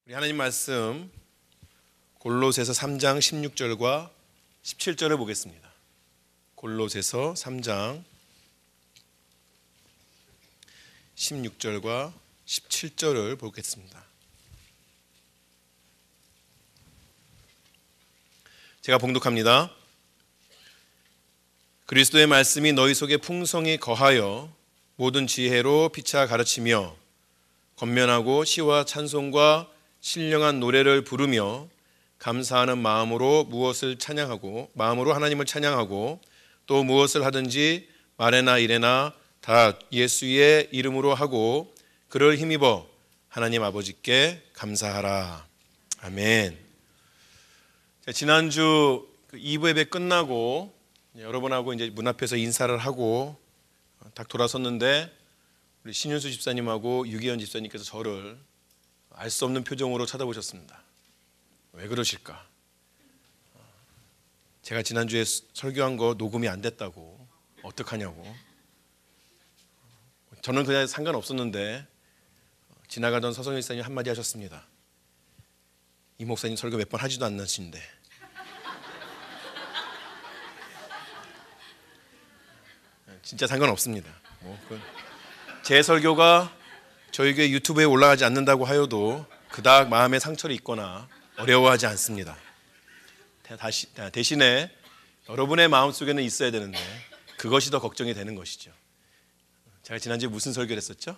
우리 하나님 말씀 골로새서 3장 16절과 17절을 보겠습니다. 골로새서 3장 16절과 17절을 보겠습니다. 제가 봉독합니다. 그리스도의 말씀이 너희 속에 풍성히 거하여 모든 지혜로 피차 가르치며 권면하고 시와 찬송과 신령한 노래를 부르며 감사하는 마음으로 마음으로 하나님을 찬양하고 또 무엇을 하든지 말에나 일에나 다 예수의 이름으로 하고 그를 힘입어 하나님 아버지께 감사하라. 아멘. 지난주 2부 예배 끝나고 여러분하고 이제 문 앞에서 인사를 하고 딱 돌아섰는데 우리 신윤수 집사님하고 유기현 집사님께서 저를 알 수 없는 표정으로 쳐다보셨습니다. 왜 그러실까? 제가 지난주에 설교한 거 녹음이 안 됐다고 어떡하냐고. 저는 그냥 상관없었는데 지나가던 서성일 집사님 한마디 하셨습니다. 이 목사님 설교 몇 번 하지도 않으신데. 진짜 상관없습니다. 제 설교가 저희 교회 유튜브에 올라가지 않는다고 하여도 그닥 마음에 상처를 입거나 어려워하지 않습니다. 대신에 여러분의 마음속에는 있어야 되는데 그것이 더 걱정이 되는 것이죠. 제가 지난주에 무슨 설교를 했었죠?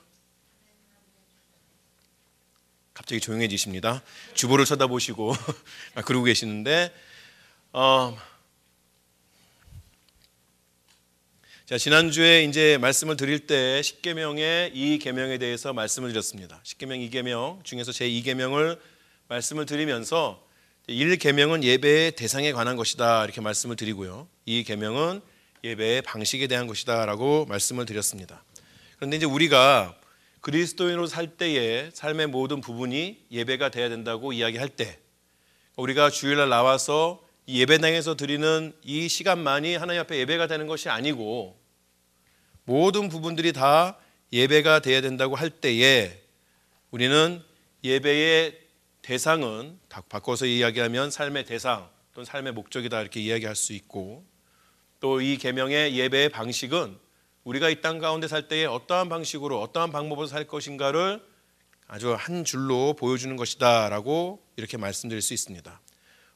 갑자기 조용해지십니다. 주보를 쳐다보시고 그러고 계시는데 자, 지난주에 이제 말씀을 드릴 때 10계명의 2계명에 대해서 말씀을 드렸습니다. 10계명 2계명 중에서 제 2계명을 말씀을 드리면서 1계명은 예배의 대상에 관한 것이다 이렇게 말씀을 드리고요. 2계명은 예배의 방식에 대한 것이다 라고 말씀을 드렸습니다. 그런데 이제 우리가 그리스도인으로 살 때의 삶의 모든 부분이 예배가 돼야 된다고 이야기할 때 우리가 주일날 나와서 이 예배당에서 드리는 이 시간만이 하나님 앞에 예배가 되는 것이 아니고 모든 부분들이 다 예배가 돼야 된다고 할 때에 우리는 예배의 대상은 바꿔서 이야기하면 삶의 대상 또는 삶의 목적이다 이렇게 이야기할 수 있고 또 이 계명의 예배의 방식은 우리가 이 땅 가운데 살 때에 어떠한 방식으로 어떠한 방법으로 살 것인가를 아주 한 줄로 보여주는 것이다 라고 이렇게 말씀드릴 수 있습니다.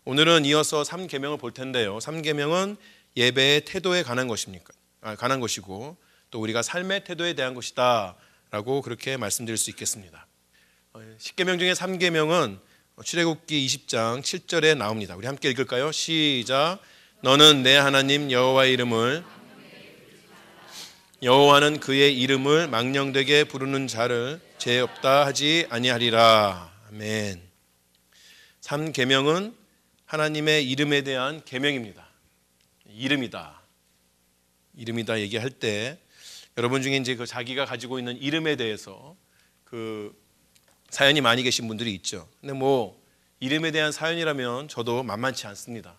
오늘은 이어서 3계명을 볼 텐데요. 3계명은 예배의 태도에 관한 것이고 또 우리가 삶의 태도에 대한 것이다 라고 그렇게 말씀드릴 수 있겠습니다. 10계명 중에 3계명은 출애굽기 20장 7절에 나옵니다. 우리 함께 읽을까요? 시작. 너는 내 하나님 여호와의 이름을 여호와는 그의 이름을 망령되게 부르는 자를 죄 없다 하지 아니하리라. 아멘. 3계명은 하나님의 이름에 대한 계명입니다. 이름이다 얘기할 때 여러분 중에 이제 그 자기가 가지고 있는 이름에 대해서 그 사연이 많이 계신 분들이 있죠. 근데 뭐 이름에 대한 사연이라면 저도 만만치 않습니다.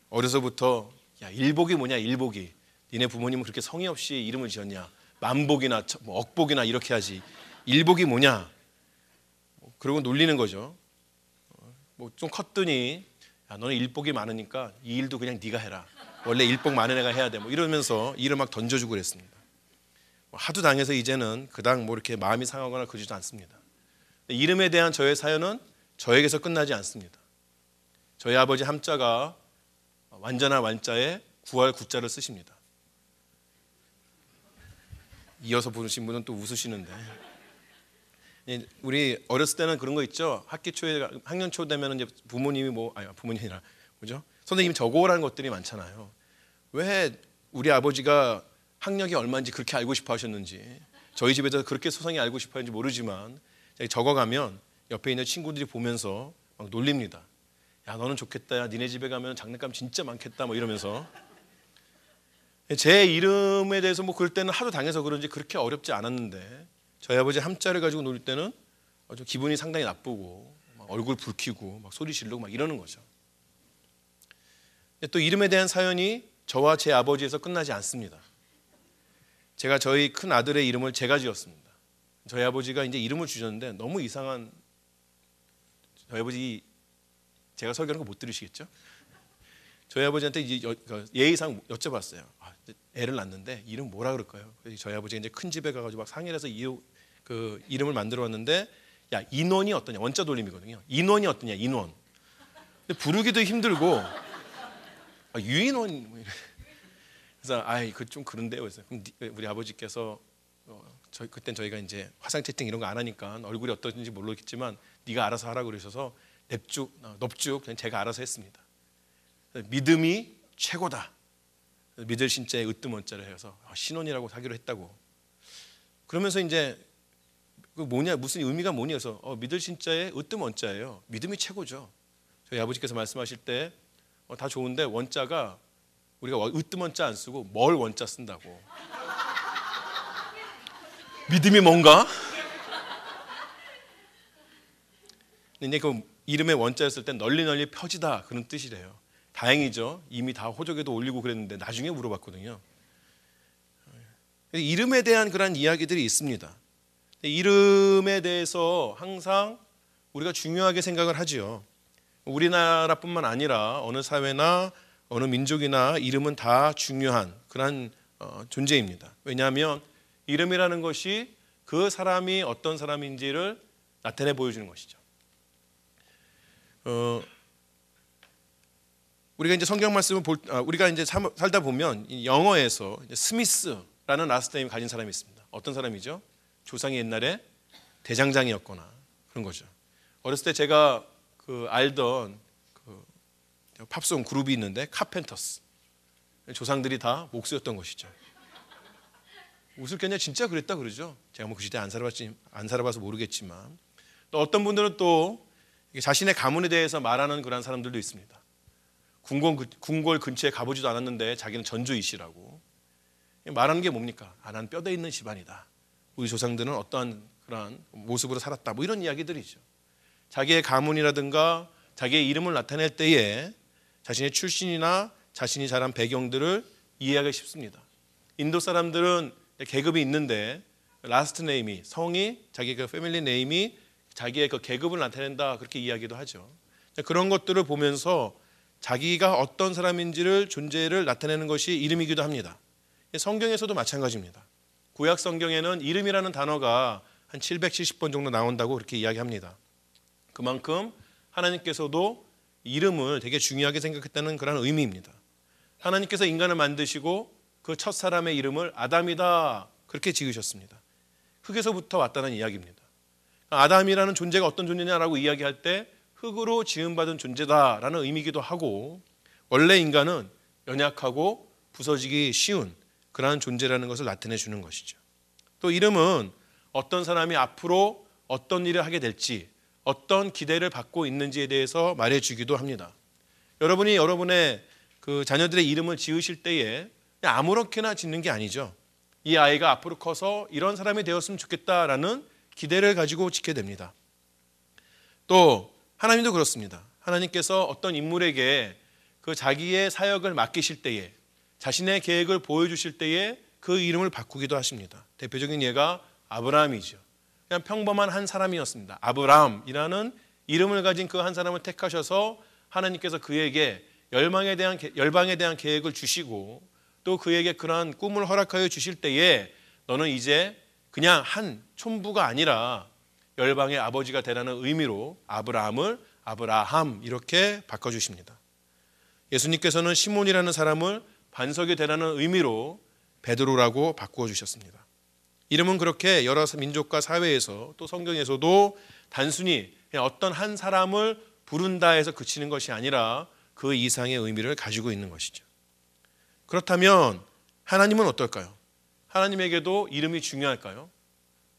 어려서부터 야 일복이 뭐냐 일복이 니네 부모님은 그렇게 성의 없이 이름을 지었냐 만복이나 뭐 억복이나 이렇게 하지 일복이 뭐냐 그러고 놀리는 거죠. 뭐 좀 컸더니 야 너는 일복이 많으니까 이 일도 그냥 네가 해라. 원래 일복 많은 애가 해야 돼. 뭐 이러면서 일을 막 던져주고 그랬습니다. 하도 당해서 이제는 그닥 뭐 이렇게 마음이 상하거나 그러지도 않습니다. 이름에 대한 저의 사연은 저에게서 끝나지 않습니다. 저희 아버지 함자가 완전한 완자에 구할 구자를 쓰십니다. 이어서 부르신 분은 또 웃으시는데 우리 어렸을 때는 그런 거 있죠. 학년 초 되면 이제 부모님이 부모님이라 뭐죠? 선생님이 적어오라는 것들이 많잖아요. 왜 우리 아버지가 학력이 얼마인지 그렇게 알고 싶어 하셨는지 저희 집에서 그렇게 소상히 알고 싶어 하는지 모르지만 적어가면 옆에 있는 친구들이 보면서 막 놀립니다. 야 너는 좋겠다. 야 니네 집에 가면 장난감 진짜 많겠다. 뭐 이러면서 제 이름에 대해서 뭐 그럴 때는 하도 당해서 그런지 그렇게 어렵지 않았는데 저희 아버지 함자를 가지고 놀 때는 아주 기분이 상당히 나쁘고 막 얼굴 붉히고 막 소리 지르고 막 이러는 거죠. 또 이름에 대한 사연이 저와 제 아버지에서 끝나지 않습니다. 제가 저희 큰 아들의 이름을 제가 지었습니다. 저희 아버지가 이제 이름을 주셨는데 너무 이상한 저희 아버지 제가 설교하는 거 못 들으시겠죠? 저희 아버지한테 이제 예의상 여쭤봤어요. 애를 낳는데 이름 뭐라 그럴까요? 저희 아버지가 이제 큰 집에 가가지고 막 상의를 해서 이름을 만들어 왔는데, 야, 인원이 어떠냐? 원자 돌림이거든요. 인원이 어떠냐? 인원. 근데 부르기도 힘들고, 유인원. 그래서 그 좀 그런데요. 그래서 그럼 우리 아버지께서 그땐 저희가 이제 화상 채팅 이런 거 안 하니까 얼굴이 어떤지 모르겠지만 네가 알아서 하라고 그러셔서 넙죽 그냥 제가 알아서 했습니다. 믿음이 최고다. 믿을 신자에 으뜸 원자를 해서 신원이라고 하기로 했다고. 그러면서 이제 무슨 의미가 뭐니 해서 믿을 신자에 으뜸 원자예요. 믿음이 최고죠. 저희 아버지께서 말씀하실 때 다 좋은데 원자가 우리가 으뜸 원자 안 쓰고 뭘 원자 쓴다고. 믿음이 뭔가? 근데 그 이름의 원자였을 때 널리 펴지다 그런 뜻이래요. 다행이죠. 이미 다 호적에도 올리고 그랬는데 나중에 물어봤거든요. 이름에 대한 그런 이야기들이 있습니다. 이름에 대해서 항상 우리가 중요하게 생각을 하지요. 우리나라뿐만 아니라 어느 사회나 어느 민족이나 이름은 다 중요한 그런 존재입니다. 왜냐하면 이름이라는 것이 그 사람이 어떤 사람인지를 나타내 보여주는 것이죠. 우리가 이제 성경 말씀을 우리가 이제 살다 보면 영어에서 스미스라는 라스트 네임 가진 사람이 있습니다. 어떤 사람이죠? 조상이 옛날에 대장장이었거나 그런 거죠. 어렸을 때 제가 알던 팝송 그룹이 있는데 카펜터스. 조상들이 다 목수였던 것이죠. 웃을 게 아니라 진짜 그랬다 그러죠. 제가 뭐 그 시대 안 살아봐서 모르겠지만, 또 어떤 분들은 또 자신의 가문에 대해서 말하는 그런 사람들도 있습니다. 궁궐 근처에 가보지도 않았는데 자기는 전주이시라고 말하는 게 뭡니까? 난 뼈대 있는 집안이다. 우리 조상들은 어떠한 그런 모습으로 살았다. 뭐 이런 이야기들이죠. 자기의 가문이라든가 자기의 이름을 나타낼 때에 자신의 출신이나 자신이 자란 배경들을 이해하기 쉽습니다. 인도 사람들은 계급이 있는데 라스트 네임이, 성이, 자기의 그 패밀리 네임이 자기의 그 계급을 나타낸다, 그렇게 이야기도 하죠. 그런 것들을 보면서 자기가 어떤 사람인지를, 존재를 나타내는 것이 이름이기도 합니다. 성경에서도 마찬가지입니다. 구약 성경에는 이름이라는 단어가 한 770번 정도 나온다고 그렇게 이야기합니다. 그만큼 하나님께서도 이름을 되게 중요하게 생각했다는 그런 의미입니다. 하나님께서 인간을 만드시고 그 첫 사람의 이름을 아담이다 그렇게 지으셨습니다. 흙에서부터 왔다는 이야기입니다. 아담이라는 존재가 어떤 존재냐라고 이야기할 때 흙으로 지음받은 존재다라는 의미이기도 하고, 원래 인간은 연약하고 부서지기 쉬운 그러한 존재라는 것을 나타내 주는 것이죠. 또 이름은 어떤 사람이 앞으로 어떤 일을 하게 될지, 어떤 기대를 받고 있는지에 대해서 말해주기도 합니다. 여러분이 여러분의 그 자녀들의 이름을 지으실 때에 아무렇게나 짓는 게 아니죠. 이 아이가 앞으로 커서 이런 사람이 되었으면 좋겠다라는 기대를 가지고 짓게 됩니다. 또 하나님도 그렇습니다. 하나님께서 어떤 인물에게 그 자기의 사역을 맡기실 때에, 자신의 계획을 보여주실 때에 그 이름을 바꾸기도 하십니다. 대표적인 예가 아브라함이죠. 그냥 평범한 한 사람이었습니다. 아브람이라는 이름을 가진 그 한 사람을 택하셔서 하나님께서 그에게 열방에 대한 계획을 주시고, 또 그에게 그러한 꿈을 허락하여 주실 때에 너는 이제 그냥 한 촌부가 아니라 열방의 아버지가 되라는 의미로 아브라함을 아브라함 이렇게 바꿔주십니다. 예수님께서는 시몬이라는 사람을 반석이 되라는 의미로 베드로라고 바꾸어 주셨습니다. 이름은 그렇게 여러 민족과 사회에서, 또 성경에서도 단순히 그냥 어떤 한 사람을 부른다 해서 그치는 것이 아니라 그 이상의 의미를 가지고 있는 것이죠. 그렇다면 하나님은 어떨까요? 하나님에게도 이름이 중요할까요?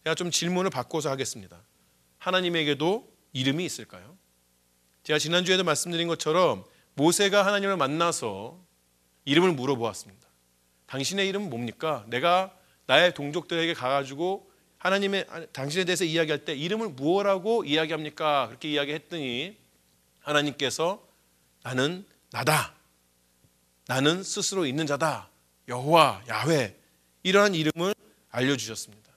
제가 좀 질문을 바꿔서 하겠습니다. 하나님에게도 이름이 있을까요? 제가 지난주에도 말씀드린 것처럼 모세가 하나님을 만나서 이름을 물어보았습니다. 당신의 이름은 뭡니까? 내가 나의 동족들에게 가가지고 당신에 대해서 이야기할 때 이름을 무엇라고 이야기합니까? 그렇게 이야기했더니 하나님께서 나는 나다. 나는 스스로 있는 자다. 여호와, 야훼, 이러한 이름을 알려주셨습니다.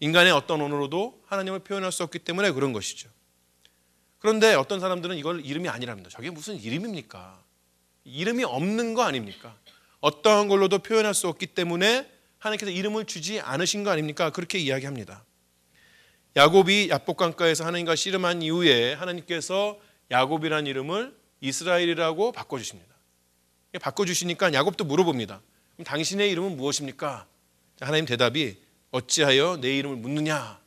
인간의 어떤 언어로도 하나님을 표현할 수 없기 때문에 그런 것이죠. 그런데 어떤 사람들은 이걸 이름이 아니랍니다. 저게 무슨 이름입니까? 이름이 없는 거 아닙니까? 어떠한 걸로도 표현할 수 없기 때문에 하나님께서 이름을 주지 않으신 거 아닙니까? 그렇게 이야기합니다. 야곱이 야복강가에서 하나님과 씨름한 이후에 하나님께서 야곱이라는 이름을 이스라엘이라고 바꿔주십니다. 바꿔주시니까 야곱도 물어봅니다. 그럼 당신의 이름은 무엇입니까? 하나님 대답이 어찌하여 내 이름을 묻느냐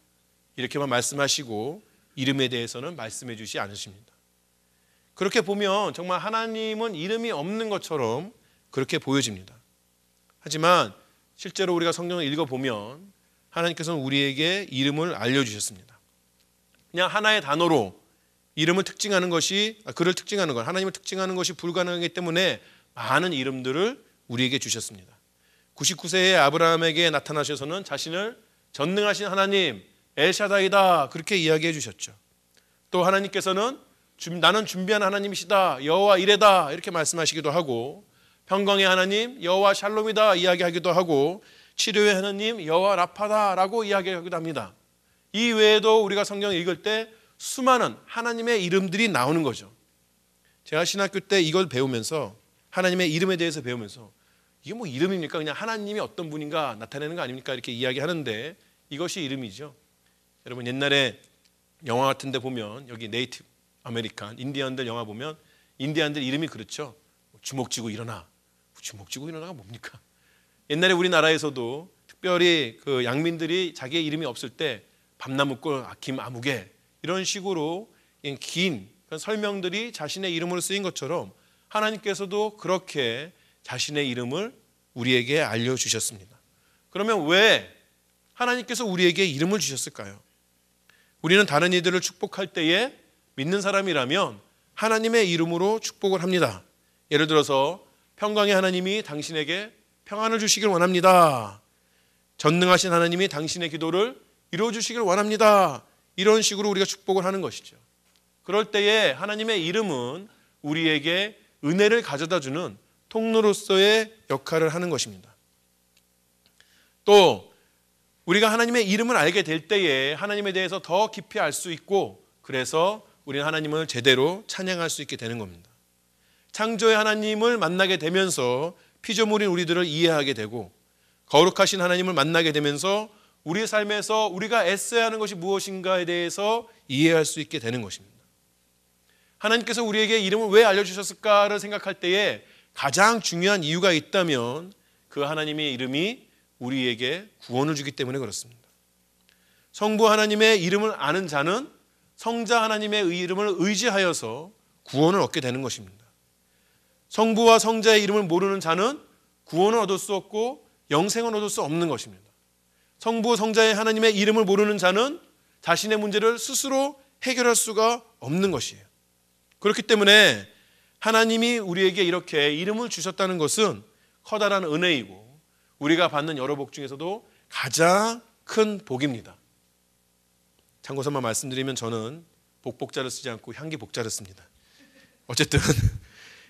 이렇게만 말씀하시고 이름에 대해서는 말씀해 주지 않으십니다. 그렇게 보면 정말 하나님은 이름이 없는 것처럼 그렇게 보여집니다. 하지만 실제로 우리가 성경을 읽어보면 하나님께서는 우리에게 이름을 알려주셨습니다. 그냥 하나의 단어로 이름을 특징하는 것이, 그를 특징하는 것, 하나님을 특징하는 것이 불가능하기 때문에 많은 이름들을 우리에게 주셨습니다. 99세의 아브라함에게 나타나셔서는 자신을 전능하신 하나님 엘샤다이다 그렇게 이야기해 주셨죠. 또 하나님께서는 나는 준비한 하나님이시다 여호와 이레다 이렇게 말씀하시기도 하고, 평강의 하나님 여호와 샬롬이다 이야기하기도 하고, 치료의 하나님 여호와 라파다라고 이야기하기도 합니다. 이 외에도 우리가 성경을 읽을 때 수많은 하나님의 이름들이 나오는 거죠. 제가 신학교 때 이걸 배우면서, 하나님의 이름에 대해서 배우면서, 이게 뭐 이름입니까? 그냥 하나님이 어떤 분인가 나타내는 거 아닙니까? 이렇게 이야기하는데 이것이 이름이죠. 여러분 옛날에 영화 같은 데 보면, 여기 네이티브 아메리칸 인디언들 영화 보면 인디언들 이름이 그렇죠. 주먹 쥐고 일어나. 주먹 쥐고 일어나가 뭡니까? 옛날에 우리나라에서도 특별히 그 양민들이 자기의 이름이 없을 때 밤나무꾼, 김아무개 이런 식으로 긴 설명들이 자신의 이름으로 쓰인 것처럼 하나님께서도 그렇게 자신의 이름을 우리에게 알려주셨습니다. 그러면 왜 하나님께서 우리에게 이름을 주셨을까요? 우리는 다른 이들을 축복할 때에 믿는 사람이라면 하나님의 이름으로 축복을 합니다. 예를 들어서 평강의 하나님이 당신에게 평안을 주시길 원합니다. 전능하신 하나님이 당신의 기도를 이루어주시길 원합니다. 이런 식으로 우리가 축복을 하는 것이죠. 그럴 때에 하나님의 이름은 우리에게 은혜를 가져다주는 통로로서의 역할을 하는 것입니다. 또 우리가 하나님의 이름을 알게 될 때에 하나님에 대해서 더 깊이 알 수 있고, 그래서 우리는 하나님을 제대로 찬양할 수 있게 되는 겁니다. 창조의 하나님을 만나게 되면서 피조물인 우리들을 이해하게 되고, 거룩하신 하나님을 만나게 되면서 우리의 삶에서 우리가 애써야 하는 것이 무엇인가에 대해서 이해할 수 있게 되는 것입니다. 하나님께서 우리에게 이름을 왜 알려주셨을까를 생각할 때에 가장 중요한 이유가 있다면 그 하나님의 이름이 우리에게 구원을 주기 때문에 그렇습니다. 성부 하나님의 이름을 아는 자는 성자 하나님의 이름을 의지하여서 구원을 얻게 되는 것입니다. 성부와 성자의 이름을 모르는 자는 구원을 얻을 수 없고 영생을 얻을 수 없는 것입니다. 성부 성자의 하나님의 이름을 모르는 자는 자신의 문제를 스스로 해결할 수가 없는 것이에요. 그렇기 때문에 하나님이 우리에게 이렇게 이름을 주셨다는 것은 커다란 은혜이고 우리가 받는 여러 복 중에서도 가장 큰 복입니다. 참고서만 말씀드리면 저는 복복자를 쓰지 않고 향기복자를 씁니다. 어쨌든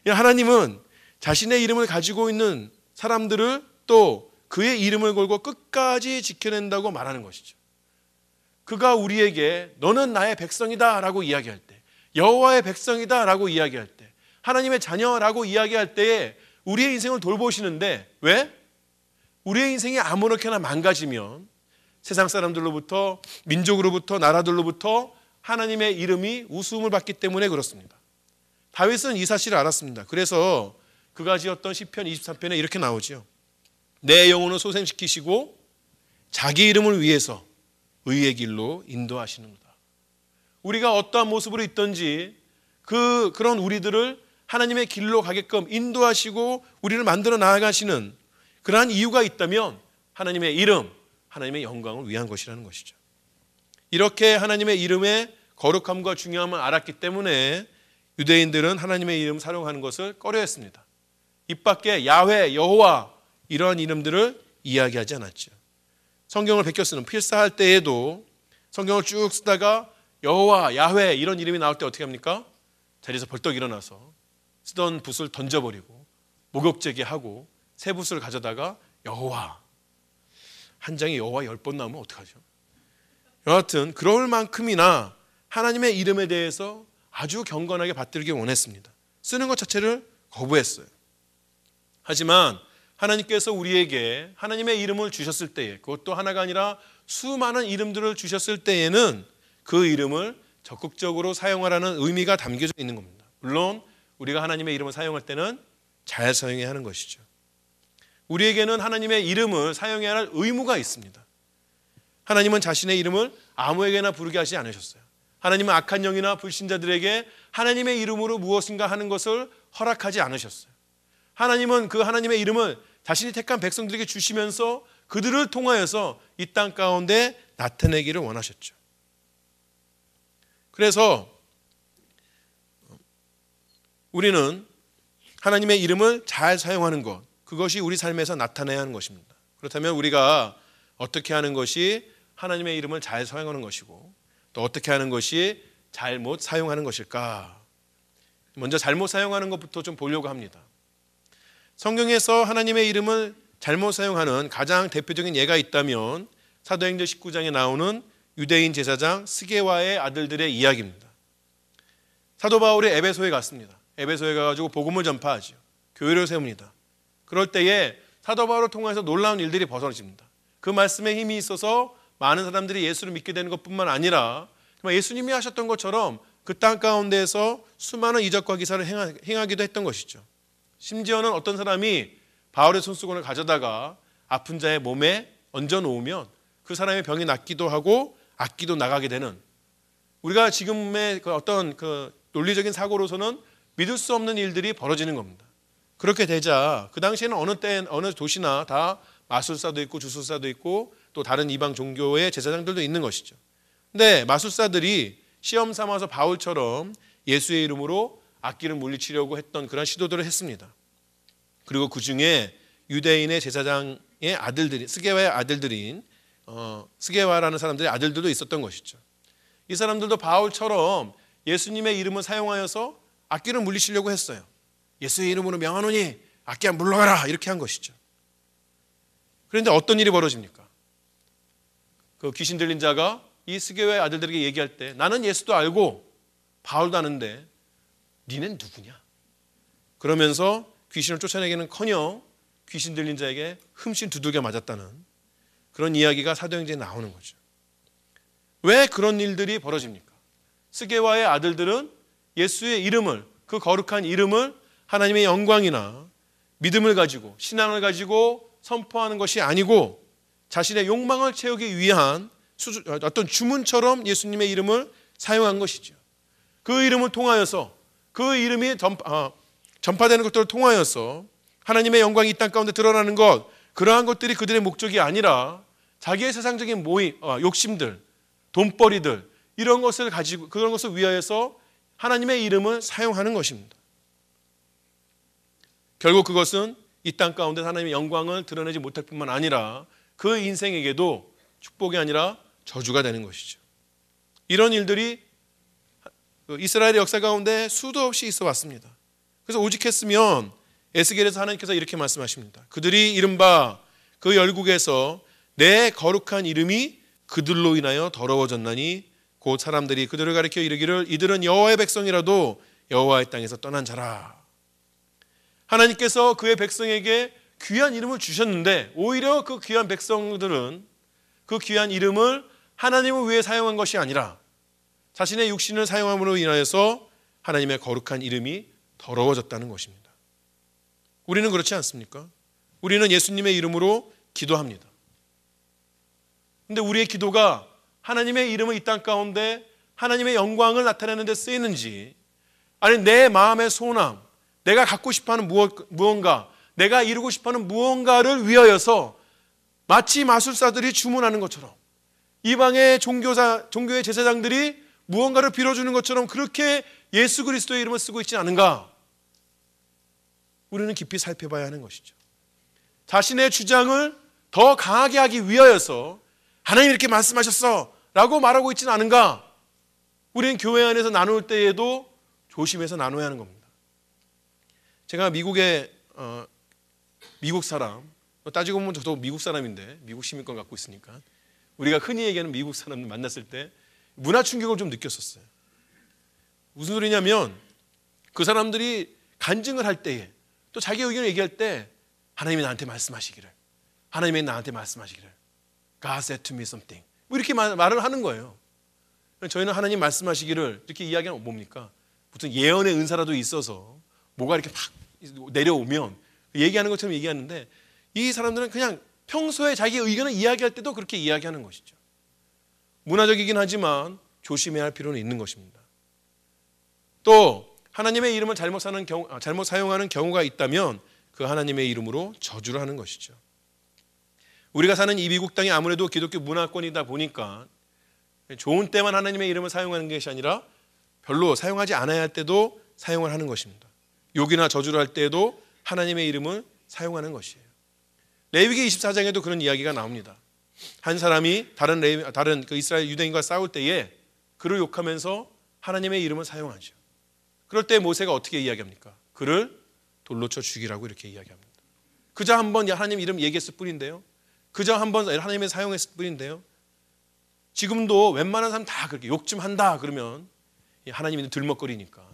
하나님은 자신의 이름을 가지고 있는 사람들을 또 그의 이름을 걸고 끝까지 지켜낸다고 말하는 것이죠. 그가 우리에게 너는 나의 백성이다 라고 이야기할 때, 여호와의 백성이다 라고 이야기할 때, 하나님의 자녀라고 이야기할 때에 우리의 인생을 돌보시는데, 왜? 우리의 인생이 아무렇게나 망가지면 세상 사람들로부터, 민족으로부터, 나라들로부터 하나님의 이름이 우스움을 받기 때문에 그렇습니다. 다윗은 이 사실을 알았습니다. 그래서 그가 지었던 시편 23편에 이렇게 나오죠. 내 영혼을 소생시키시고 자기 이름을 위해서 의의 길로 인도하시는구나. 우리가 어떠한 모습으로 있든지 그런 우리들을 하나님의 길로 가게끔 인도하시고 우리를 만들어 나아가시는 그러한 이유가 있다면 하나님의 이름, 하나님의 영광을 위한 것이라는 것이죠. 이렇게 하나님의 이름의 거룩함과 중요함을 알았기 때문에 유대인들은 하나님의 이름 사용하는 것을 꺼려했습니다. 입 밖에 야훼, 여호와 이러한 이름들을 이야기하지 않았죠. 성경을 베껴 쓰는 필사할 때에도 성경을 쭉 쓰다가 여호와, 야훼 이런 이름이 나올 때 어떻게 합니까? 자리에서 벌떡 일어나서 쓰던 붓을 던져버리고 목욕제기하고 새 붓을 가져다가 여호와, 한 장에 여호와 10번 나오면 어떡하죠? 여하튼 그럴 만큼이나 하나님의 이름에 대해서 아주 경건하게 받들기 원했습니다. 쓰는 것 자체를 거부했어요. 하지만 하나님께서 우리에게 하나님의 이름을 주셨을 때에, 그것도 하나가 아니라 수많은 이름들을 주셨을 때에는 그 이름을 적극적으로 사용하라는 의미가 담겨져 있는 겁니다. 물론 우리가 하나님의 이름을 사용할 때는 잘 사용해야 하는 것이죠. 우리에게는 하나님의 이름을 사용해야 할 의무가 있습니다. 하나님은 자신의 이름을 아무에게나 부르게 하지 않으셨어요. 하나님은 악한 영이나 불신자들에게 하나님의 이름으로 무엇인가 하는 것을 허락하지 않으셨어요. 하나님은 그 하나님의 이름을 자신이 택한 백성들에게 주시면서 그들을 통하여서 이 땅 가운데 나타내기를 원하셨죠. 그래서 우리는 하나님의 이름을 잘 사용하는 것, 그것이 우리 삶에서 나타내야 하는 것입니다. 그렇다면 우리가 어떻게 하는 것이 하나님의 이름을 잘 사용하는 것이고, 또 어떻게 하는 것이 잘못 사용하는 것일까? 먼저 잘못 사용하는 것부터 좀 보려고 합니다. 성경에서 하나님의 이름을 잘못 사용하는 가장 대표적인 예가 있다면 사도행전 19장에 나오는 유대인 제사장 스게와의 아들들의 이야기입니다. 사도 바울이 에베소에 갔습니다. 에베소에 가가지고 복음을 전파하죠. 교회를 세웁니다. 그럴 때에 사도 바울을 통해서 놀라운 일들이 벌어집니다. 그 말씀에 힘이 있어서 많은 사람들이 예수를 믿게 되는 것뿐만 아니라 예수님이 하셨던 것처럼 그 땅 가운데에서 수많은 이적과 기사를 행하기도 했던 것이죠. 심지어는 어떤 사람이 바울의 손수건을 가져다가 아픈 자의 몸에 얹어 놓으면 그 사람의 병이 낫기도 하고 악기도 나가게 되는, 우리가 지금의 어떤 논리적인 사고로서는 믿을 수 없는 일들이 벌어지는 겁니다. 그렇게 되자 그 당시에는 어느 도시나 다 마술사도 있고 주술사도 있고 또 다른 이방 종교의 제사장들도 있는 것이죠. 근데 마술사들이 시험 삼아서 바울처럼 예수의 이름으로 악기를 물리치려고 했던 그런 시도들을 했습니다. 그리고 그 중에 유대인의 제사장의 아들들이, 스게와의 아들들인 스게와라는 사람들의 아들들도 있었던 것이죠. 이 사람들도 바울처럼 예수님의 이름을 사용하여서 악기를 물리치려고 했어요. 예수의 이름으로 명하노니 악기야 물러가라, 이렇게 한 것이죠. 그런데 어떤 일이 벌어집니까? 그 귀신 들린 자가 이 스게와의 아들들에게 얘기할 때, 나는 예수도 알고 바울도 아는데 니넨 누구냐? 그러면서 귀신을 쫓아내기는커녕 귀신 들린 자에게 흠씬 두들겨 맞았다는 그런 이야기가 사도행전에 나오는 거죠. 왜 그런 일들이 벌어집니까? 스게와의 아들들은 예수의 이름을, 그 거룩한 이름을 하나님의 영광이나 믿음을 가지고 신앙을 가지고 선포하는 것이 아니고 자신의 욕망을 채우기 위한 어떤 주문처럼 예수님의 이름을 사용한 것이죠. 그 이름을 통하여서, 그 이름이 전파되는 것들을 통하여서 하나님의 영광이 이 땅 가운데 드러나는 것, 그러한 것들이 그들의 목적이 아니라 자기의 세상적인 욕심들, 돈벌이들, 이런 것을 가지고 그런 것을 위하여서 하나님의 이름을 사용하는 것입니다. 결국 그것은 이 땅 가운데 하나님의 영광을 드러내지 못할 뿐만 아니라 그 인생에게도 축복이 아니라 저주가 되는 것이죠. 이런 일들이 이스라엘의 역사 가운데 수도 없이 있어 왔습니다. 그래서 오직했으면 에스겔에서 하나님께서 이렇게 말씀하십니다. 그들이 이른바 그 열국에서 내 거룩한 이름이 그들로 인하여 더러워졌나니 곧 사람들이 그들을 가리켜 이르기를 이들은 여호와의 백성이라도 여호와의 땅에서 떠난 자라. 하나님께서 그의 백성에게 귀한 이름을 주셨는데 오히려 그 귀한 백성들은 그 귀한 이름을 하나님을 위해 사용한 것이 아니라 자신의 육신을 사용함으로 인하여서 하나님의 거룩한 이름이 더러워졌다는 것입니다. 우리는 그렇지 않습니까? 우리는 예수님의 이름으로 기도합니다. 그런데 우리의 기도가 하나님의 이름을 이 땅 가운데 하나님의 영광을 나타내는 데 쓰이는지, 아니 내 마음의 소원함, 내가 갖고 싶어하는 무언가, 내가 이루고 싶어하는 무언가를 위하여서 마치 마술사들이 주문하는 것처럼 이방의 종교의 제사장들이 무언가를 빌어주는 것처럼 그렇게 예수 그리스도의 이름을 쓰고 있지 않은가? 우리는 깊이 살펴봐야 하는 것이죠. 자신의 주장을 더 강하게 하기 위하여서 하나님 이렇게 말씀하셨어 라고 말하고 있지는 않은가? 우리는 교회 안에서 나눌 때에도 조심해서 나눠야 하는 겁니다. 제가 미국 사람, 따지고 보면 저도 미국 사람인데 미국 시민권 갖고 있으니까 우리가 흔히 얘기하는 미국 사람 만났을 때 문화 충격을 좀 느꼈었어요. 무슨 소리냐면 그 사람들이 간증을 할 때에 또 자기 의견을 얘기할 때 하나님이 나한테 말씀하시기를, 하나님이 나한테 말씀하시기를, God said to me something, 뭐 이렇게 말을 하는 거예요. 저희는 하나님 말씀하시기를 이렇게 이야기하면 뭡니까? 무슨 예언의 은사라도 있어서 뭐가 이렇게 막 내려오면 얘기하는 것처럼 얘기하는데, 이 사람들은 그냥 평소에 자기 의견을 이야기할 때도 그렇게 이야기하는 것이죠. 문화적이긴 하지만 조심해야 할 필요는 있는 것입니다. 또 하나님의 이름을 잘못 사용하는 경우가 있다면 그 하나님의 이름으로 저주를 하는 것이죠. 우리가 사는 이 미국 땅이 아무래도 기독교 문화권이다 보니까 좋은 때만 하나님의 이름을 사용하는 것이 아니라 별로 사용하지 않아야 할 때도 사용을 하는 것입니다. 욕이나 저주를 할 때에도 하나님의 이름을 사용하는 것이에요. 레위기 24장에도 그런 이야기가 나옵니다. 한 사람이 다른 그 이스라엘 유대인과 싸울 때에 그를 욕하면서 하나님의 이름을 사용하죠. 그럴 때 모세가 어떻게 이야기합니까? 그를 돌로 쳐 죽이라고 이렇게 이야기합니다. 그저 한번 하나님 이름 얘기했을 뿐인데요. 그저 한번 하나님을 사용했을 뿐인데요. 지금도 웬만한 사람 다 그렇게 욕 좀 한다 그러면 하나님이 들먹거리니까,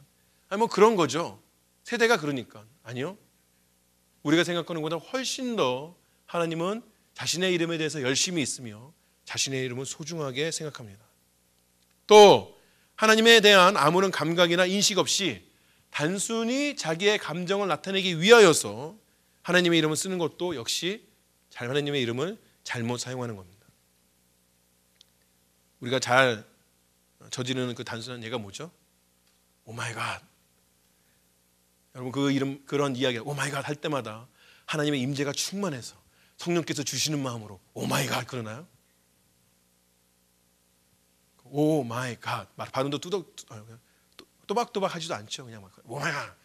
아니 뭐 그런 거죠. 세대가 그러니까. 아니요. 우리가 생각하는 것보다 훨씬 더 하나님은 자신의 이름에 대해서 열심히 있으며 자신의 이름을 소중하게 생각합니다. 또 하나님에 대한 아무런 감각이나 인식 없이 단순히 자기의 감정을 나타내기 위하여서 하나님의 이름을 쓰는 것도 역시 하나님의 이름을 잘못 사용하는 겁니다. 우리가 잘 저지르는 그 단순한 예가 뭐죠? 오마이갓. 여러분 그 이름, 그런 이야기 오마이갓 할 때마다 하나님의 임재가 충만해서 성령께서 주시는 마음으로 오마이갓 그러나요? 오마이갓 발음도 또박또박 하지도 않죠. 그냥 막 오마이갓.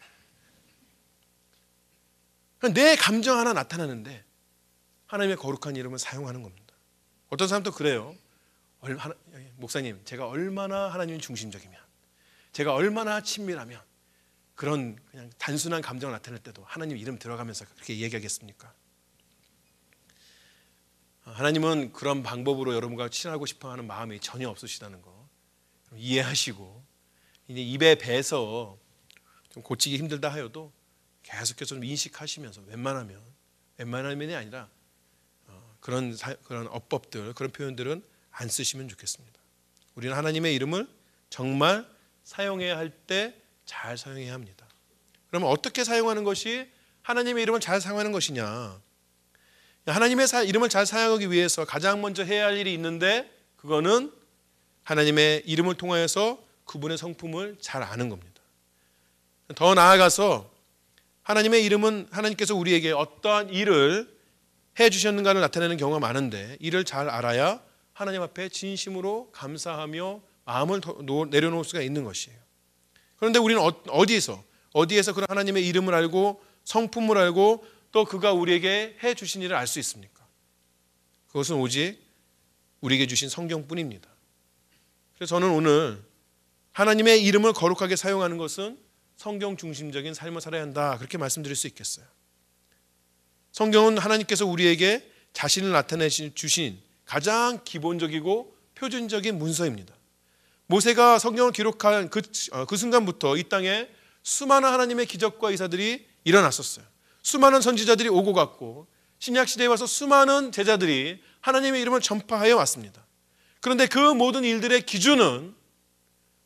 내 감정 하나 나타나는데 하나님의 거룩한 이름을 사용하는 겁니다. 어떤 사람도 그래요. 목사님, 제가 얼마나 하나님 중심적이면, 제가 얼마나 친밀하면 그런 그냥 단순한 감정을 나타낼 때도 하나님 이름 들어가면서 그렇게 얘기하겠습니까? 하나님은 그런 방법으로 여러분과 친하고 싶어하는 마음이 전혀 없으시다는 거 이해하시고, 이제 입에 배서 좀 고치기 힘들다 하여도 계속해서 좀 인식하시면서 웬만하면이 아니라 그런 어법들, 그런 표현들은 안 쓰시면 좋겠습니다. 우리는 하나님의 이름을 정말 사용해야 할 때 잘 사용해야 합니다. 그러면 어떻게 사용하는 것이 하나님의 이름을 잘 사용하는 것이냐? 하나님의 이름을 잘 사용하기 위해서 가장 먼저 해야 할 일이 있는데, 그거는 하나님의 이름을 통하여서 그분의 성품을 잘 아는 겁니다. 더 나아가서 하나님의 이름은 하나님께서 우리에게 어떠한 일을 해주셨는가를 나타내는 경우가 많은데, 이를 잘 알아야 하나님 앞에 진심으로 감사하며 마음을 내려놓을 수가 있는 것이에요. 그런데 우리는 어디에서 그런 하나님의 이름을 알고 성품을 알고 또 그가 우리에게 해주신 일을 알 수 있습니까? 그것은 오직 우리에게 주신 성경뿐입니다. 그래서 저는 오늘 하나님의 이름을 거룩하게 사용하는 것은 성경 중심적인 삶을 살아야 한다, 그렇게 말씀드릴 수 있겠어요. 성경은 하나님께서 우리에게 자신을 나타내 주신 가장 기본적이고 표준적인 문서입니다. 모세가 성경을 기록한 그 순간부터 이 땅에 수많은 하나님의 기적과 이사들이 일어났었어요. 수많은 선지자들이 오고 갔고, 신약시대에 와서 수많은 제자들이 하나님의 이름을 전파하여 왔습니다. 그런데 그 모든 일들의 기준은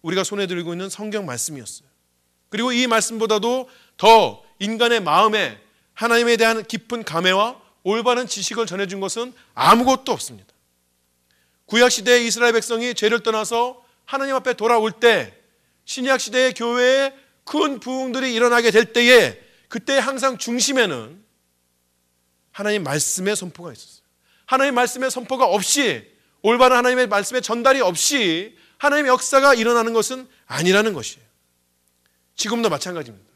우리가 손에 들고 있는 성경 말씀이었어요. 그리고 이 말씀보다도 더 인간의 마음에 하나님에 대한 깊은 감회와 올바른 지식을 전해준 것은 아무것도 없습니다. 구약시대의 이스라엘 백성이 죄를 떠나서 하나님 앞에 돌아올 때, 신약시대의 교회에 큰 부흥들이 일어나게 될 때에, 그때 항상 중심에는 하나님 말씀의 선포가 있었어요. 하나님 말씀의 선포가 없이, 올바른 하나님의 말씀의 전달이 없이 하나님의 역사가 일어나는 것은 아니라는 것이에요. 지금도 마찬가지입니다.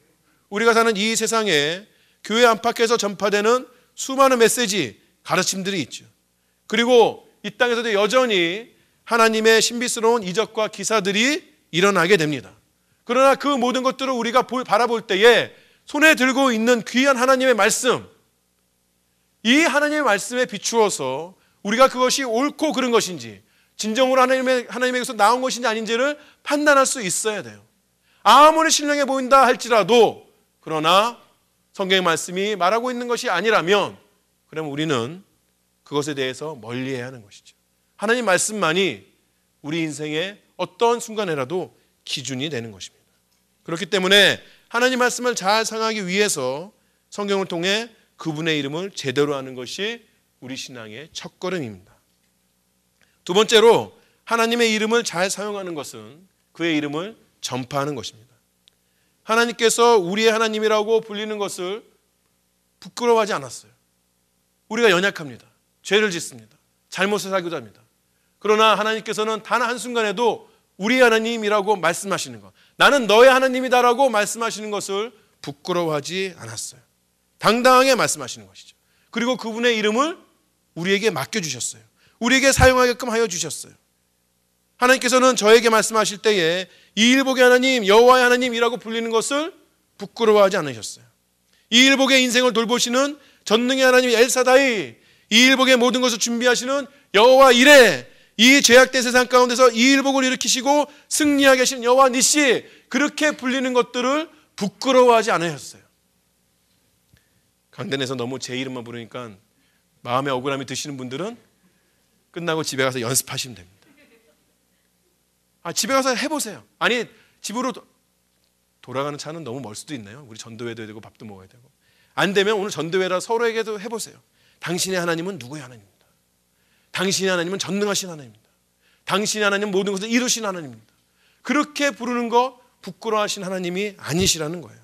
우리가 사는 이 세상에 교회 안팎에서 전파되는 수많은 메시지, 가르침들이 있죠. 그리고 이 땅에서도 여전히 하나님의 신비스러운 이적과 기사들이 일어나게 됩니다. 그러나 그 모든 것들을 우리가 바라볼 때에 손에 들고 있는 귀한 하나님의 말씀, 이 하나님의 말씀에 비추어서 우리가 그것이 옳고 그른 것인지, 진정으로 하나님에게서 나온 것인지 아닌지를 판단할 수 있어야 돼요. 아무리 신령해 보인다 할지라도 그러나 성경의 말씀이 말하고 있는 것이 아니라면 그러면 우리는 그것에 대해서 멀리해야 하는 것이죠. 하나님 말씀만이 우리 인생의 어떤 순간에라도 기준이 되는 것입니다. 그렇기 때문에 하나님 말씀을 잘 상하기 위해서 성경을 통해 그분의 이름을 제대로 아는 것이 우리 신앙의 첫걸음입니다. 두 번째로 하나님의 이름을 잘 사용하는 것은 그의 이름을 전파하는 것입니다. 하나님께서 우리의 하나님이라고 불리는 것을 부끄러워하지 않았어요. 우리가 연약합니다. 죄를 짓습니다. 잘못을 하기도 합니다. 그러나 하나님께서는 단 한순간에도 우리의 하나님이라고 말씀하시는 것, 나는 너의 하나님이다라고 말씀하시는 것을 부끄러워하지 않았어요. 당당하게 말씀하시는 것이죠. 그리고 그분의 이름을 우리에게 맡겨주셨어요. 우리에게 사용하게끔 하여 주셨어요. 하나님께서는 저에게 말씀하실 때에 이일복의 하나님, 여호와의 하나님이라고 불리는 것을 부끄러워하지 않으셨어요. 이일복의 인생을 돌보시는 전능의 하나님 엘사다이, 이일복의 모든 것을 준비하시는 여호와 이레, 이 죄악된 세상 가운데서 이일복을 일으키시고 승리하게 하신 여호와 니시, 그렇게 불리는 것들을 부끄러워하지 않으셨어요. 강단에서 너무 제 이름만 부르니까 마음에 억울함이 드시는 분들은 끝나고 집에 가서 연습하시면 됩니다. 집에 가서 해보세요. 아니, 집으로 돌아가는 차는 너무 멀 수도 있나요? 우리 전도회도 해야 되고 밥도 먹어야 되고. 안 되면 오늘 전도회라 서로에게도 해보세요. 당신의 하나님은 누구의 하나님입니다. 당신의 하나님은 전능하신 하나님입니다. 당신의 하나님은 모든 것을 이루신 하나님입니다. 그렇게 부르는 거 부끄러워하신 하나님이 아니시라는 거예요.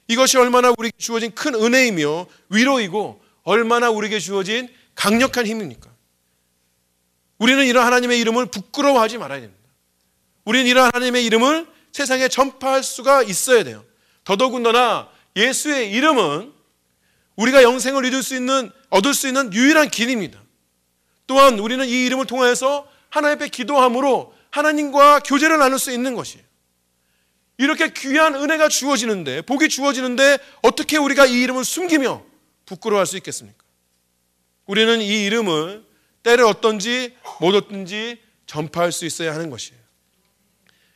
이것이 얼마나 우리에게 주어진 큰 은혜이며 위로이고 얼마나 우리에게 주어진 강력한 힘입니까? 우리는 이런 하나님의 이름을 부끄러워하지 말아야 됩니다. 우리는 이런 하나님의 이름을 세상에 전파할 수가 있어야 돼요. 더더군다나 예수의 이름은 우리가 영생을 얻을 수 있는 유일한 길입니다. 또한 우리는 이 이름을 통해서 하나님 앞에 기도함으로 하나님과 교제를 나눌 수 있는 것이에요. 이렇게 귀한 은혜가 주어지는데, 복이 주어지는데 어떻게 우리가 이 이름을 숨기며 부끄러워할 수 있겠습니까? 우리는 이 이름을 때를 얻든지 못 얻든지 전파할 수 있어야 하는 것이에요.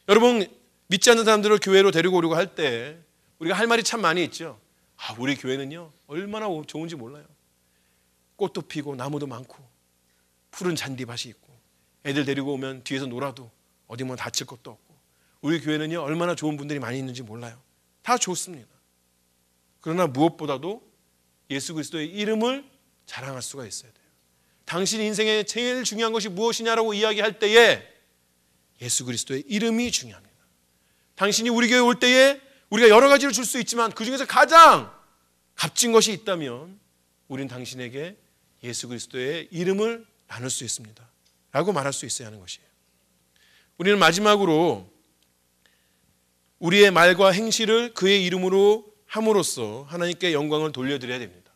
여러분, 믿지 않는 사람들을 교회로 데리고 오려고 할 때 우리가 할 말이 참 많이 있죠. 우리 교회는요 얼마나 좋은지 몰라요. 꽃도 피고 나무도 많고 푸른 잔디밭이 있고 애들 데리고 오면 뒤에서 놀아도 어디 뭐 다칠 것도 없고, 우리 교회는요 얼마나 좋은 분들이 많이 있는지 몰라요. 다 좋습니다. 그러나 무엇보다도 예수 그리스도의 이름을 자랑할 수가 있어야 돼요. 당신 인생에 제일 중요한 것이 무엇이냐라고 이야기할 때에 예수 그리스도의 이름이 중요합니다. 당신이 우리 교회에 올 때에 우리가 여러 가지를 줄 수 있지만 그 중에서 가장 값진 것이 있다면 우린 당신에게 예수 그리스도의 이름을 나눌 수 있습니다 라고 말할 수 있어야 하는 것이에요. 우리는 마지막으로 우리의 말과 행실을 그의 이름으로 함으로써 하나님께 영광을 돌려드려야 됩니다.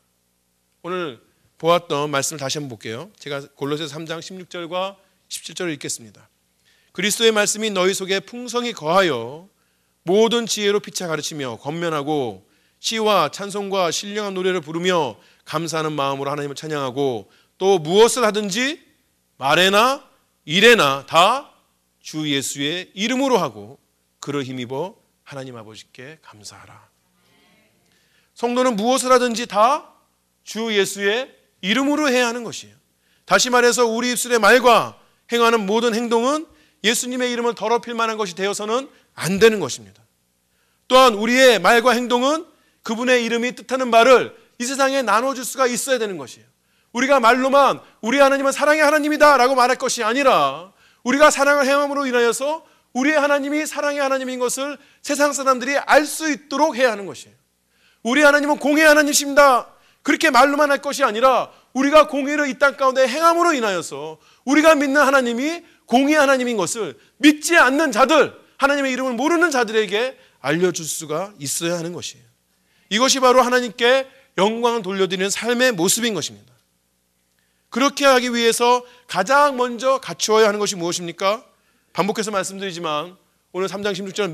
오늘 보았던 말씀을 다시 한번 볼게요. 제가 골로새서 3장 16절과 17절을 읽겠습니다. 그리스도의 말씀이 너희 속에 풍성히 거하여 모든 지혜로 피차 가르치며 권면하고 시와 찬송과 신령한 노래를 부르며 감사하는 마음으로 하나님을 찬양하고 또 무엇을 하든지 말에나 일에나 다 주 예수의 이름으로 하고 그를 힘입어 하나님 아버지께 감사하라. 성도는 무엇을 하든지 다 주 예수의 이름으로 해야 하는 것이에요. 다시 말해서 우리 입술의 말과 행하는 모든 행동은 예수님의 이름을 더럽힐 만한 것이 되어서는 안 되는 것입니다. 또한 우리의 말과 행동은 그분의 이름이 뜻하는 바를 이 세상에 나눠줄 수가 있어야 되는 것이에요. 우리가 말로만 우리 하나님은 사랑의 하나님이다 라고 말할 것이 아니라 우리가 사랑을 행함으로 인하여서 우리의 하나님이 사랑의 하나님인 것을 세상 사람들이 알 수 있도록 해야 하는 것이에요. 우리 하나님은 공의의 하나님이십니다 그렇게 말로만 할 것이 아니라 우리가 공의를 이 땅 가운데 행함으로 인하여서 우리가 믿는 하나님이 공의의 하나님인 것을 믿지 않는 자들, 하나님의 이름을 모르는 자들에게 알려줄 수가 있어야 하는 것이에요. 이것이 바로 하나님께 영광을 돌려드리는 삶의 모습인 것입니다. 그렇게 하기 위해서 가장 먼저 갖추어야 하는 것이 무엇입니까? 반복해서 말씀드리지만 오늘 3장 16절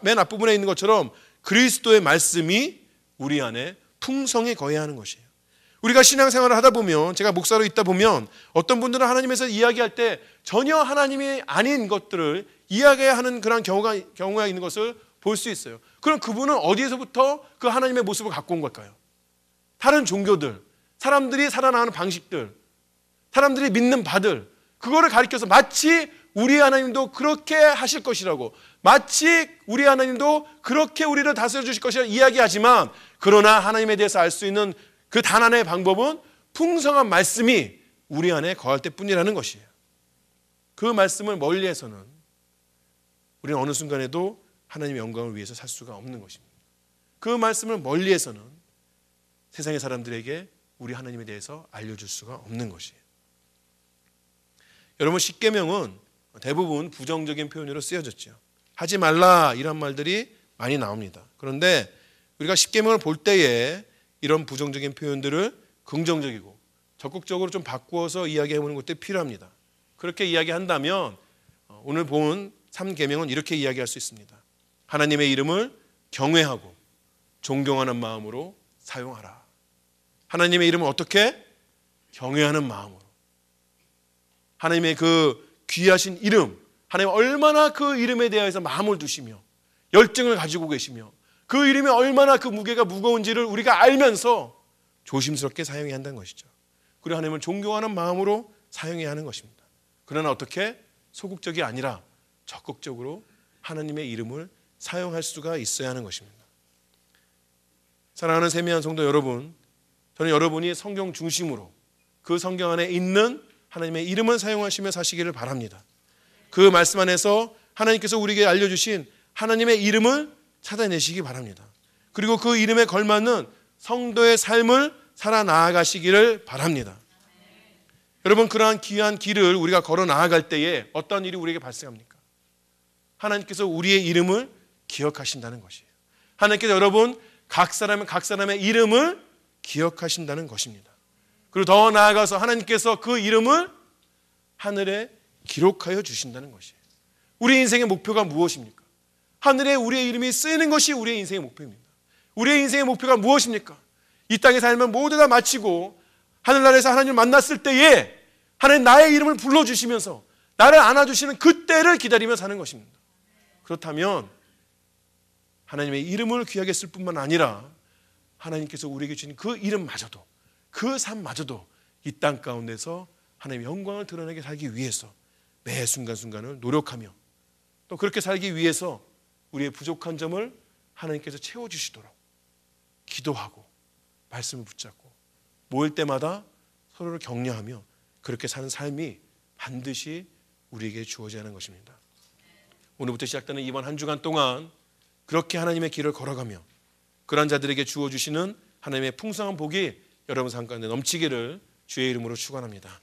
맨 앞부분에 있는 것처럼 그리스도의 말씀이 우리 안에 풍성히 거해야 하는 것이에요. 우리가 신앙생활을 하다 보면, 제가 목사로 있다 보면 어떤 분들은 하나님에서 이야기할 때 전혀 하나님이 아닌 것들을 이야기하는 그런 경우가 있는 것을 볼 수 있어요. 그럼 그분은 어디에서부터 그 하나님의 모습을 갖고 온 걸까요? 다른 종교들, 사람들이 살아나가는 방식들, 사람들이 믿는 바들, 그거를 가리켜서 마치 우리 하나님도 그렇게 하실 것이라고, 마치 우리 하나님도 그렇게 우리를 다스려 주실 것이라고 이야기하지만, 그러나 하나님에 대해서 알 수 있는 그 단 하나의 방법은 풍성한 말씀이 우리 안에 거할 때뿐이라는 것이에요. 그 말씀을 멀리해서는 우리는 어느 순간에도 하나님의 영광을 위해서 살 수가 없는 것입니다. 그 말씀을 멀리해서는 세상의 사람들에게 우리 하나님에 대해서 알려줄 수가 없는 것이에요. 여러분, 십계명은 대부분 부정적인 표현으로 쓰여졌죠. 하지 말라 이런 말들이 많이 나옵니다. 그런데 우리가 십계명을 볼 때에 이런 부정적인 표현들을 긍정적이고 적극적으로 좀 바꾸어서 이야기해보는 것도 필요합니다. 그렇게 이야기한다면 오늘 본 3계명은 이렇게 이야기할 수 있습니다. 하나님의 이름을 경외하고 존경하는 마음으로 사용하라. 하나님의 이름을 어떻게? 경외하는 마음으로. 하나님의 그 귀하신 이름, 하나님 얼마나 그 이름에 대해서 마음을 두시며 열정을 가지고 계시며 그 이름이 얼마나 그 무게가 무거운지를 우리가 알면서 조심스럽게 사용해야 한다는 것이죠. 그리고 하나님을 존경하는 마음으로 사용해야 하는 것입니다. 그러나 어떻게? 소극적이 아니라 적극적으로 하나님의 이름을 사용할 수가 있어야 하는 것입니다. 사랑하는 세미한 성도 여러분, 저는 여러분이 성경 중심으로 그 성경 안에 있는 하나님의 이름을 사용하시며 사시기를 바랍니다. 그 말씀 안에서 하나님께서 우리에게 알려주신 하나님의 이름을 찾아내시기 바랍니다. 그리고 그 이름에 걸맞는 성도의 삶을 살아나가시기를 바랍니다. 여러분, 그러한 귀한 길을 우리가 걸어 나아갈 때에 어떤 일이 우리에게 발생합니까? 하나님께서 우리의 이름을 기억하신다는 것이에요. 하나님께서 여러분 각 사람의 이름을 기억하신다는 것입니다. 그리고 더 나아가서 하나님께서 그 이름을 하늘에 기록하여 주신다는 것이에요. 우리 인생의 목표가 무엇입니까? 하늘에 우리의 이름이 쓰이는 것이 우리의 인생의 목표입니다. 우리의 인생의 목표가 무엇입니까? 이 땅에 살면 모두 다 마치고 하늘나라에서 하나님을 만났을 때에 하나님 나의 이름을 불러주시면서 나를 안아주시는 그때를 기다리며 사는 것입니다. 그렇다면 하나님의 이름을 귀하게 쓸 뿐만 아니라 하나님께서 우리에게 주신 그 이름마저도, 그 삶마저도 이 땅 가운데서 하나님의 영광을 드러내게 살기 위해서 매 순간순간을 노력하며 또 그렇게 살기 위해서 우리의 부족한 점을 하나님께서 채워주시도록 기도하고 말씀을 붙잡고 모일 때마다 서로를 격려하며 그렇게 사는 삶이 반드시 우리에게 주어져야 하는 것입니다. 오늘부터 시작되는 이번 한 주간 동안 그렇게 하나님의 길을 걸어가며 그런 자들에게 주어주시는 하나님의 풍성한 복이 여러분 삶 가운데 넘치기를 주의 이름으로 축원합니다.